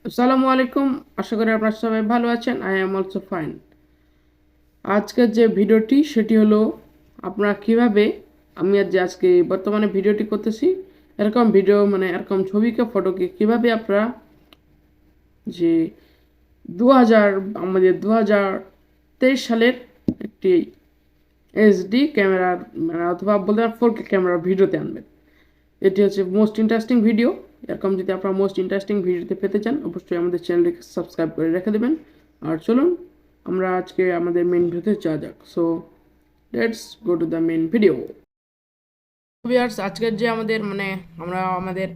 আসসালামু আলাইকুম। আশা করি আপনারা সবাই ভালো আছেন। I am also fine. আজকের যে ভিডিওটি সেটি হলো আপনারা কিভাবে আমি আজকে বর্তমানে ভিডিওটি করতেছি এরকম ভিডিও এরকম ছবিকে ফটোকে কিভাবে আপনারা যে 2000 আমাদের 2023 সালের একটি এইচডি ক্যামেরার অথবা বলতে 4K ক্যামেরার ভিডিওতে আনবেন। এটি হচ্ছে মোস্ট ইন্টারেস্টিং ভিডিও। এরকম যদি আপনারা মোস্ট ইন্টারেস্টিং ভিডিওতে পেতে চান অবশ্যই আমাদের চ্যানেলটিকে সাবস্ক্রাইব করে রেখে দেবেন। আর চলুন আমরা আজকে আমাদের মেইন ভিডিওতে যাওয়া যাক। So let's go to the main video. Viewers, আজকের যে আমাদের আমরা আমাদের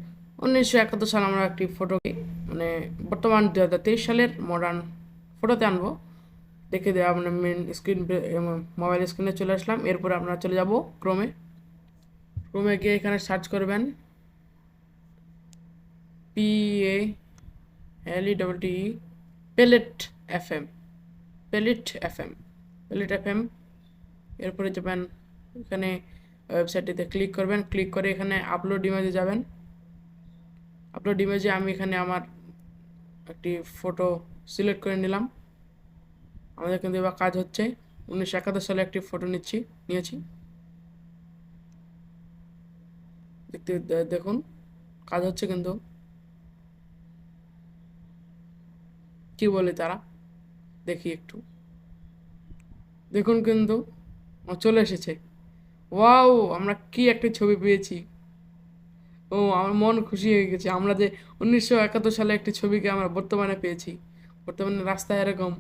1971 সালে আমরা একটি ফটোকে বর্তমান 2023 সালের মডার্ন ফটোতে আনবো। দেখে দেওয়া মেন স্ক্রিন মোবাইল স্ক্রিনে চলে আসলাম। এরপরে আমরা চলে যাব ক্রোমে গিয়ে এখানে সার্চ করবেন PALETTE palette FM palette FM। এরপরে যাবেন এখানে ওয়েবসাইটটিতে ক্লিক করবেন। ক্লিক করে এখানে আপলোড ইমেজে যাবেন। আপলোড ইমেজে আমি এখানে আমার একটি ফটো সিলেক্ট করে নিলাম। আমাদের কিন্তু এবার কাজ হচ্ছে 1971 সালে একটি ফটো নিয়েছি। দেখুন কাজ হচ্ছে, কিন্তু কি বলে তারা দেখি একটু দেখুন, কিন্তু চলে এসেছে। ওয়াও, আমরা কি একটা ছবি পেয়েছি! ও, আমার মন খুশি হয়ে গেছে। আমরা যে 1971 সালে একটি ছবিকে আমরা বর্তমানে পেয়েছি। বর্তমানে রাস্তায় এরকম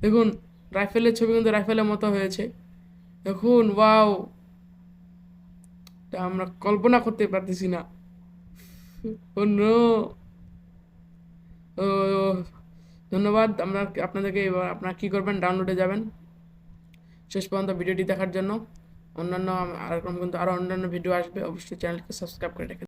দেখুন, রাইফেলের ছবি কিন্তু রাইফেলের মতো হয়েছে। দেখুন, ওয়াও, তা আমরা কল্পনা করতে পারতেছি না। ও নো! ও, ধন্যবাদ। আমরা আপনাদেরকে এবার আপনারা কী করবেন, ডাউনলোডে যাবেন শেষ পর্যন্ত ভিডিওটি দেখার জন্য। অন্যান্য এরকম কিন্তু আরও অন্যান্য ভিডিও আসবে, অবশ্যই চ্যানেলকে সাবস্ক্রাইব করে রেখে